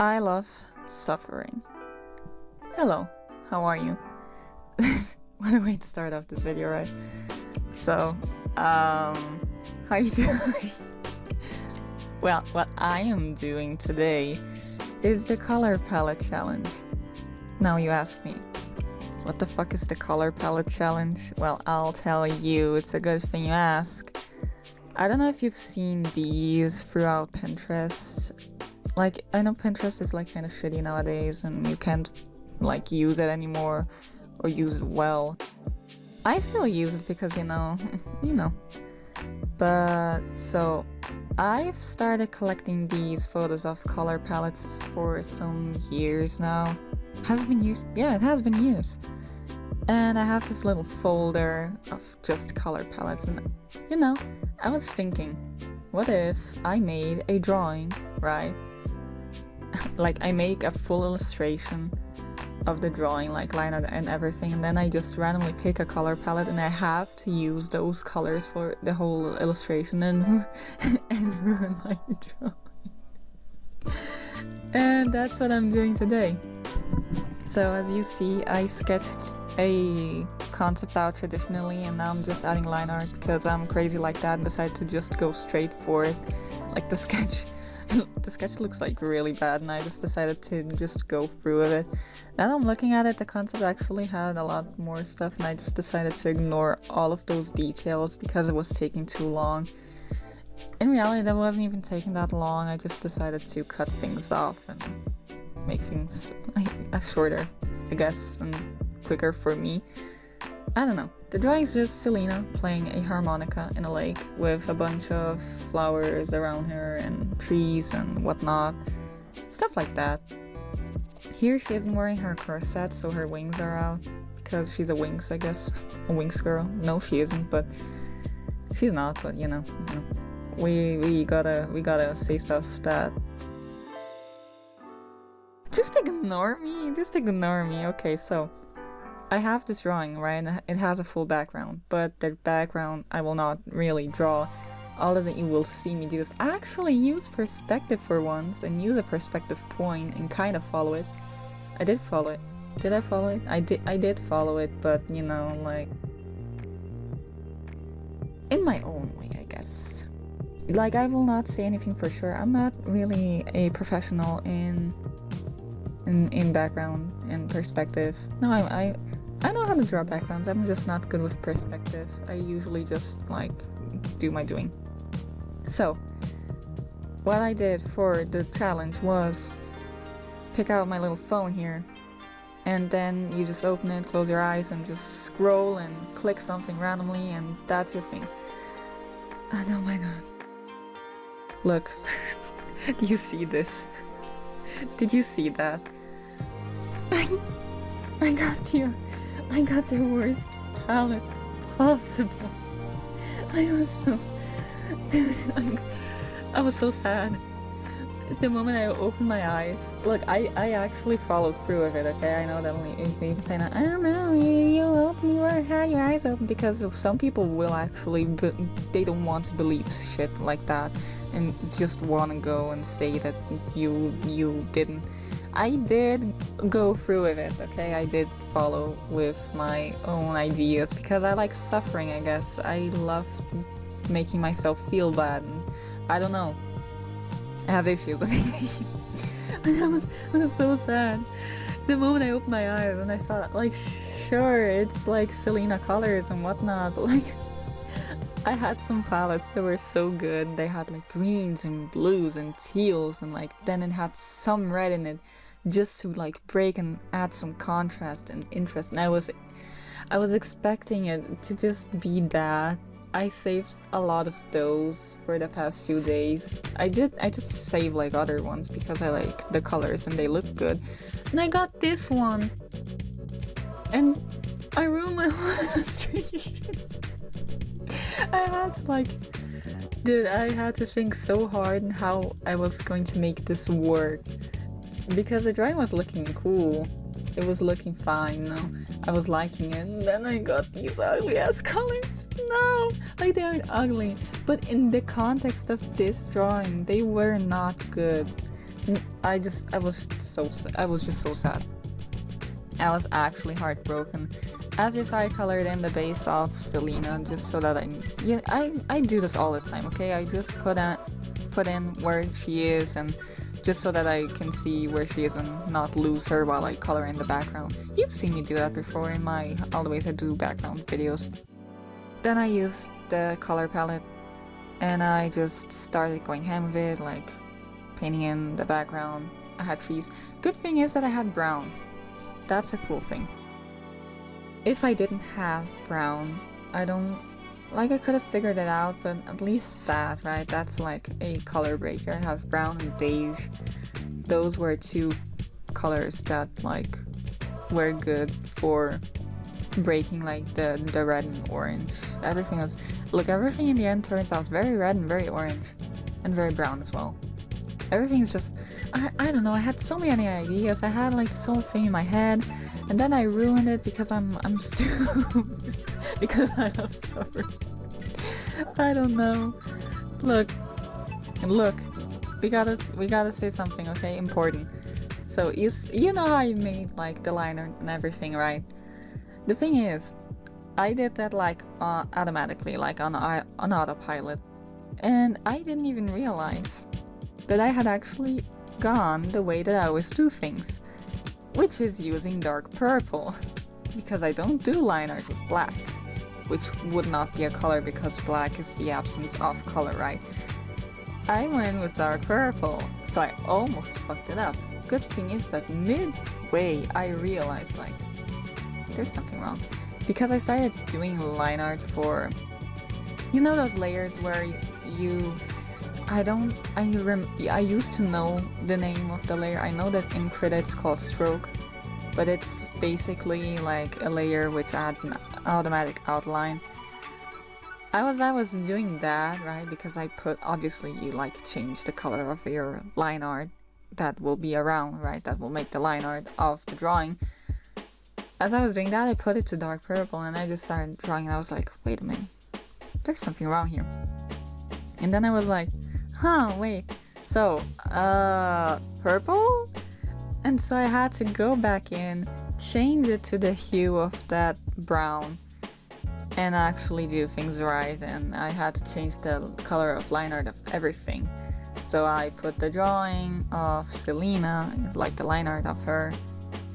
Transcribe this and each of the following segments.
I love suffering. Hello, how are you? What a way to start off this video, right? So, how you doing? Well, what I am doing today is the color palette challenge. Now you ask me, what the fuck is the color palette challenge? Well, I'll tell you, it's a good thing you ask. I don't know if you've seen these throughout Pinterest. Like, I know Pinterest is like kind of shitty nowadays and you can't like use it anymore or use it well. I still use it because, you know. But, so, I've started collecting these photos of color palettes for some years now. Has it been years? Yeah, it has been years. And I have this little folder of just color palettes and, you know, I was thinking, what if I made a drawing, right? Like, I make a full illustration of the drawing, like lineart and everything, and then I just randomly pick a color palette and I have to use those colors for the whole illustration and ruin my drawing. And that's what I'm doing today. So as you see, I sketched a concept out traditionally and now I'm just adding line art because I'm crazy like that and decided to just go straight for it. Like the sketch looks like really bad and I just decided to just go through with it. Now I'm looking at it, the concept actually had a lot more stuff and I just decided to ignore all of those details because it was taking too long. In reality, that wasn't even taking that long, I just decided to cut things off and make things shorter, I guess, and quicker for me. I don't know. The drawing's just Selena playing a harmonica in a lake with a bunch of flowers around her and trees and whatnot. Stuff like that. Here she isn't wearing her corset, so her wings are out because she's a wings, I guess. A wings girl. No, she isn't, but she's not, but you know. We gotta say stuff that just ignore me. Okay, so I have this drawing, right? It has a full background, but the background I will not really draw. All that you will see me do is actually use perspective for once and use a perspective point and kind of follow it. I did follow it. Did I follow it? I did follow it, but you know, like in my own way, I guess. Like, I will not say anything for sure. I'm not really a professional in background and perspective. No, I know how to draw backgrounds. I'm just not good with perspective. I usually just like do my doing. So what I did for the challenge was pick out my little phone here and then you just open it, close your eyes and just scroll and click something randomly and that's your thing. And oh my god. Look, do you see this? Did you see that? I got the worst palette possible. I was so sad. The moment I opened my eyes, look, I actually followed through with it, okay? I know that you can say that, I don't know, you had your eyes open, because some people will actually, they don't want to believe shit like that and just want to go and say that you didn't. I did go through with it, okay? I did follow with my own ideas because I like suffering, I guess. I love making myself feel bad and I don't know. I have issues. I was so sad. The moment I opened my eyes and I saw it, like, sure, it's like Selena colors and whatnot, but like, I had some palettes that were so good. They had like greens and blues and teals and like, then it had some red in it just to like break and add some contrast and interest. And I was expecting it to just be that. I saved a lot of those for the past few days. I did save like other ones because I like the colors and they look good. And I got this one. And I ruined my whole illustration. I had to think so hard on how I was going to make this work. Because the drawing was looking cool. It was looking fine, no? I was liking it, and then I got these ugly ass colors. No! Like, they aren't ugly, but in the context of this drawing, they were not good. I was just so sad. I was actually heartbroken. As you saw, I colored in the base of Selena just so that I do this all the time, okay? I just put in where she is and just so that I can see where she is and not lose her while I color in the background. You've seen me do that before in my All the Ways I Do background videos. Then I used the color palette and I just started going ham with it, like painting in the background. I had trees. Good thing is that I had brown. That's a cool thing. If I didn't have brown, I could have figured it out, but at least that, right? That's like a color breaker. I have brown and beige. Those were two colors that like were good for breaking like the red and orange. Everything in the end turns out very red and very orange and very brown as well. Everything's just, I don't know, I had so many ideas. I had like this whole thing in my head and then I ruined it because I'm stupid. Because I love summer. I don't know. Look, we gotta say something, okay? Important. So you know how you made like the liner and everything, right? The thing is, I did that like automatically, like on autopilot, and I didn't even realize that I had actually gone the way that I always do things, which is using dark purple, because I don't do line art with black, which would not be a color because black is the absence of color, right? I went with dark purple, so I almost fucked it up. Good thing is that midway I realized like there's something wrong, because I started doing line art for, you know, those layers where I used to know the name of the layer. I know that in Krita it's called stroke, but it's basically like a layer which adds an automatic outline. I was doing that, right? Because I obviously you like change the color of your line art that will be around, right? That will make the line art of the drawing. As I was doing that, I put it to dark purple and I just started drawing and I was like, wait a minute, there's something wrong here. And then I was like, huh, wait, so, purple? And so I had to go back in, change it to the hue of that brown, and actually do things right, and I had to change the color of line art of everything. So I put the drawing of Selena, like the line art of her,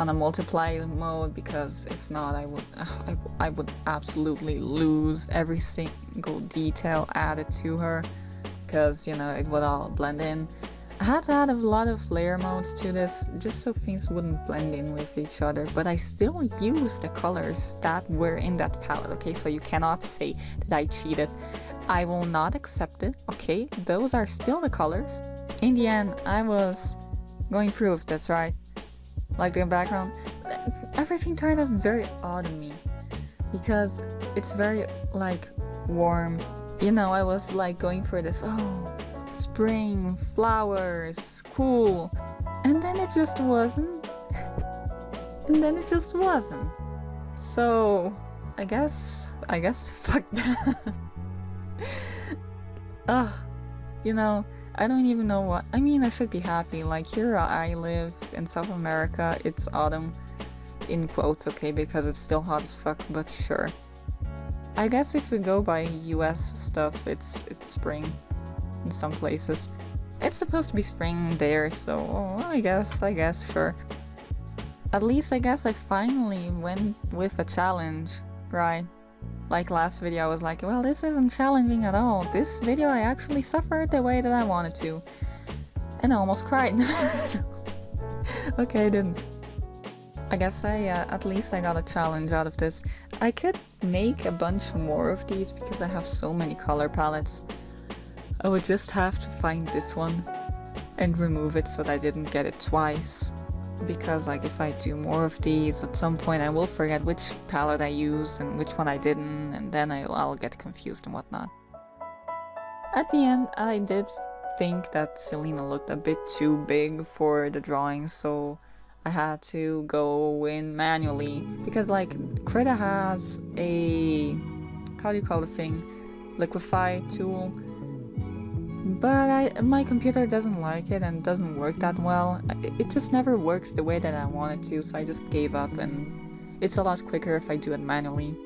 on a multiply mode, because if not I would absolutely lose every single detail added to her, because, you know, it would all blend in. I had to add a lot of layer modes to this just so things wouldn't blend in with each other, but I still use the colors that were in that palette, okay? So you cannot say that I cheated. I will not accept it, okay? Those are still the colors. In the end, I was going through with this, right? Like the background, everything turned out very autumny, because it's very like warm. You know, I was like going for this, oh, spring, flowers, cool. And then it just wasn't. So I guess fuck that. Ugh, you know, I don't even know what, I mean, I should be happy. Like, here I live in South America, it's autumn, in quotes, okay, because it's still hot as fuck, but sure. I guess if we go by US stuff, it's spring in some places. It's supposed to be spring there, so I guess, sure. At least I guess I finally went with a challenge, right? Like last video I was like, well, this isn't challenging at all. This video I actually suffered the way that I wanted to. And I almost cried. Okay, I didn't. I guess at least I got a challenge out of this. I could make a bunch more of these because I have so many color palettes. I would just have to find this one and remove it so that I didn't get it twice. Because like if I do more of these, at some point I will forget which palette I used and which one I didn't, and then I'll get confused and whatnot. At the end, I did think that Selena looked a bit too big for the drawing, so I had to go in manually, because like Krita has a, how do you call the thing, liquify tool, but my computer doesn't like it and doesn't work that well. It just never works the way that I want it to, so I just gave up, and it's a lot quicker if I do it manually.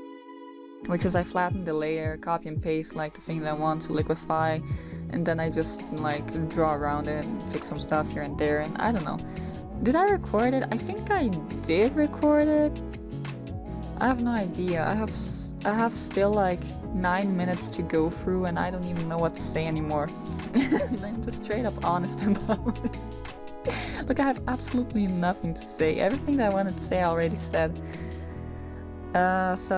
Which is I flatten the layer, copy and paste like the thing that I want to liquefy, and then I just like draw around it and fix some stuff here and there, and I don't know. Did I record it? I think I did record it. I have no idea. I have still like 9 minutes to go through, and I don't even know what to say anymore. I'm just straight up honest about it. Look, I have absolutely nothing to say. Everything that I wanted to say I already said. How's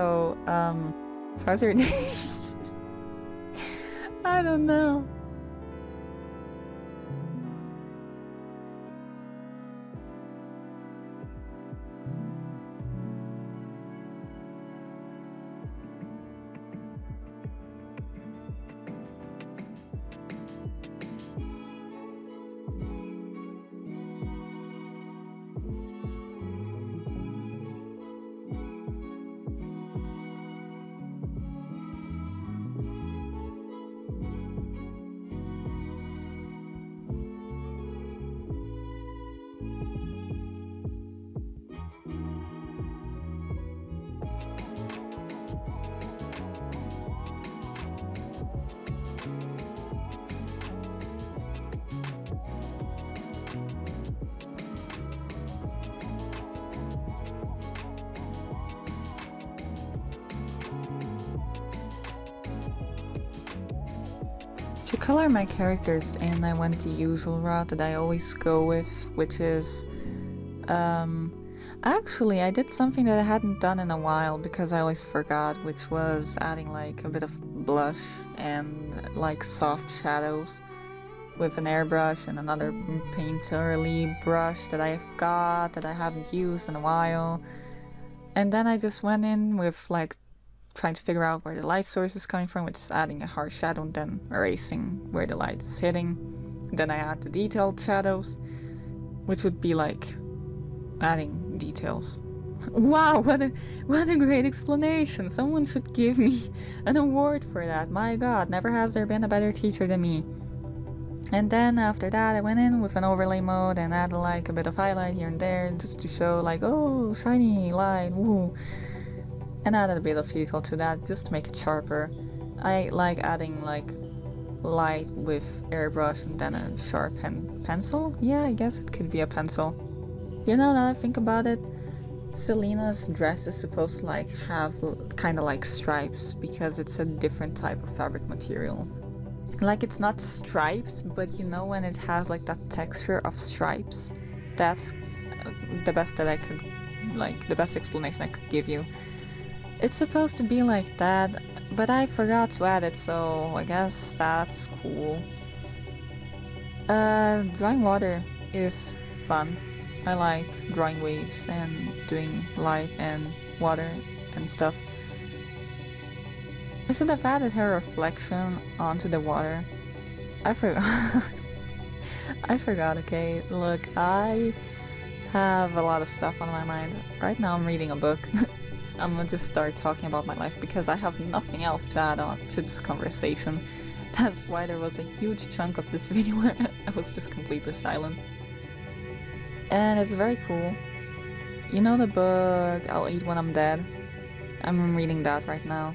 your day? I don't know. To color my characters in, I went the usual route that I always go with, which is... Actually, I did something that I hadn't done in a while because I always forgot, which was adding like a bit of blush and like soft shadows with an airbrush and another painterly brush that I've got that I haven't used in a while. And then I just went in with like trying to figure out where the light source is coming from, which is adding a harsh shadow and then erasing where the light is hitting. Then I add the detailed shadows, which would be like adding details. Wow, what a great explanation! Someone should give me an award for that. My god, never has there been a better teacher than me. And then after that I went in with an overlay mode and added like a bit of highlight here and there just to show like, oh, shiny light, woo. And added a bit of detail to that just to make it sharper. I like adding like light with airbrush and then a sharp pencil? Yeah, I guess it could be a pencil. You know, now that I think about it, Selena's dress is supposed to like have kind of like stripes because it's a different type of fabric material. Like it's not striped, but you know when it has like that texture of stripes? That's the best that I could, like the best explanation I could give you. It's supposed to be like that, but I forgot to add it, so I guess that's cool. Drawing water is fun. I like drawing waves and doing light and water and stuff. I should have added her reflection onto the water. I forgot. I forgot, okay. Look, I have a lot of stuff on my mind. Right now I'm reading a book. I'm gonna just start talking about my life because I have nothing else to add on to this conversation. That's why there was a huge chunk of this video where I was just completely silent. And it's very cool. You know the book I'll Eat When I'm Dead? I'm reading that right now.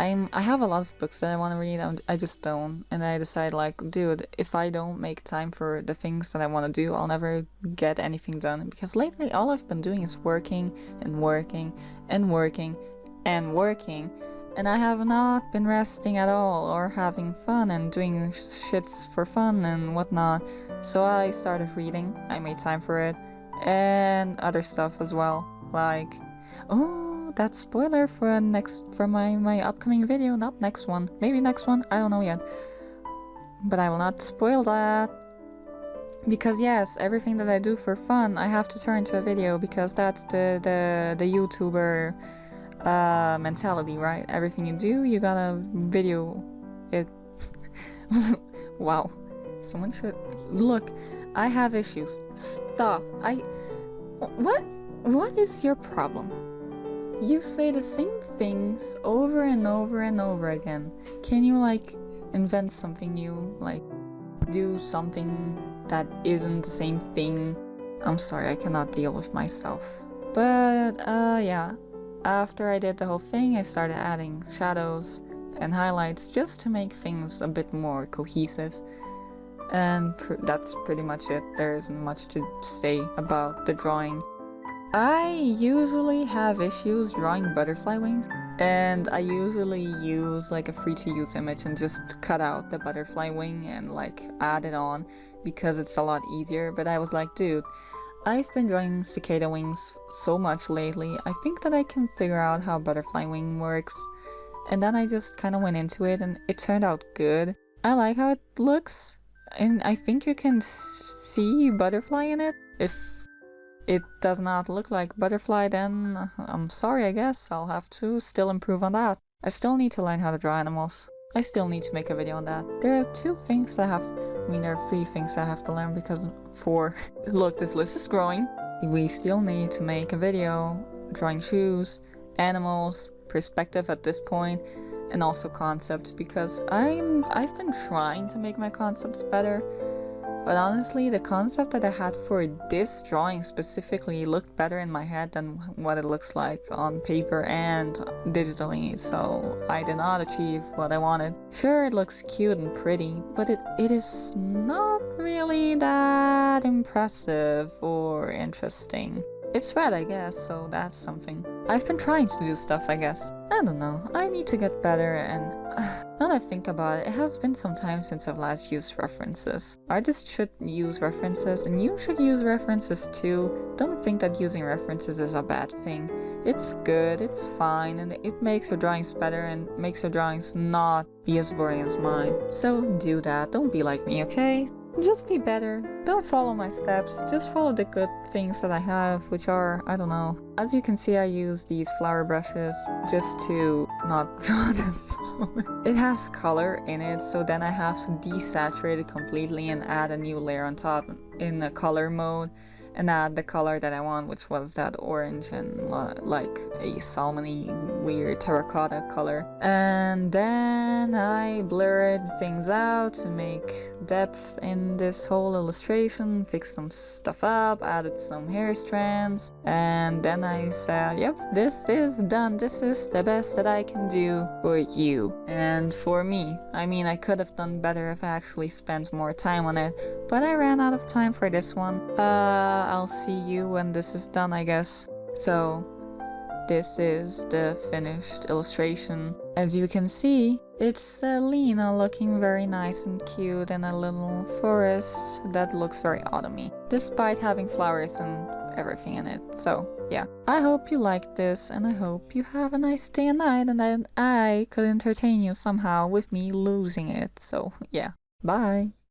I have a lot of books that I want to read, I just don't. And I decide like, dude, if I don't make time for the things that I want to do, I'll never get anything done. Because lately all I've been doing is working and working and working and working. And I have not been resting at all or having fun and doing shits for fun and whatnot. So I started reading, I made time for it, and other stuff as well. Like, oh, that spoiler for my upcoming video, not next one. Maybe next one, I don't know yet. But I will not spoil that. Because yes, everything that I do for fun, I have to turn into a video because that's the YouTuber mentality, right? Everything you do, you gotta video it. Wow. Someone should... Look, I have issues. Stop. What is your problem? You say the same things over and over and over again. Can you, like, invent something new, like do something that isn't the same thing. I'm sorry, I cannot deal with myself. But yeah, after I did the whole thing, I started adding shadows and highlights just to make things a bit more cohesive. And that's pretty much it. There isn't much to say about the drawing. I usually have issues drawing butterfly wings, and I usually use like a free to use image and just cut out the butterfly wing and like add it on because it's a lot easier. But I was like, dude, I've been drawing cicada wings so much lately, I think that I can figure out how butterfly wing works. And then I just kind of went into it and it turned out good. I like how it looks, and I think you can see butterfly in it. If it does not look like butterfly, then I'm sorry, I guess. I'll have to still improve on that. I still need to learn how to draw animals. I still need to make a video on that. There are 2 things I have, there are 3 things I have to learn because 4. Look, this list is growing. We still need to make a video drawing shoes, animals, perspective at this point, and also concepts, because I've been trying to make my concepts better. But honestly, the concept that I had for this drawing specifically looked better in my head than what it looks like on paper and digitally, so I did not achieve what I wanted. Sure, it looks cute and pretty, but it is not really that impressive or interesting. It's red, I guess, so that's something. I've been trying to do stuff, I guess. I don't know, I need to get better, and now that I think about it, it has been some time since I've last used references. Artists should use references, and you should use references too. Don't think that using references is a bad thing. It's good, it's fine, and it makes your drawings better and makes your drawings not be as boring as mine. So do that, don't be like me, okay? Just be better. Don't follow my steps, just follow the good things that I have, which are, I don't know. As you can see, I use these flower brushes just to not draw them. It has color in it, so then I have to desaturate it completely and add a new layer on top in the color mode and add the color that I want, which was that orange and like a salmony weird terracotta color. And then I blurred things out to make depth in this whole illustration, fixed some stuff up, added some hair strands, and then I said, yep, this is done. This is the best that I can do for you and for me. I mean, I could have done better if I actually spent more time on it, but I ran out of time for this one. I'll see you when this is done, I guess. So this is the finished illustration. As you can see, it's Lena looking very nice and cute in a little forest that looks very autumny, despite having flowers and everything in it. So yeah, I hope you liked this, and I hope you have a nice day and night, and that I could entertain you somehow with me losing it. So yeah, bye!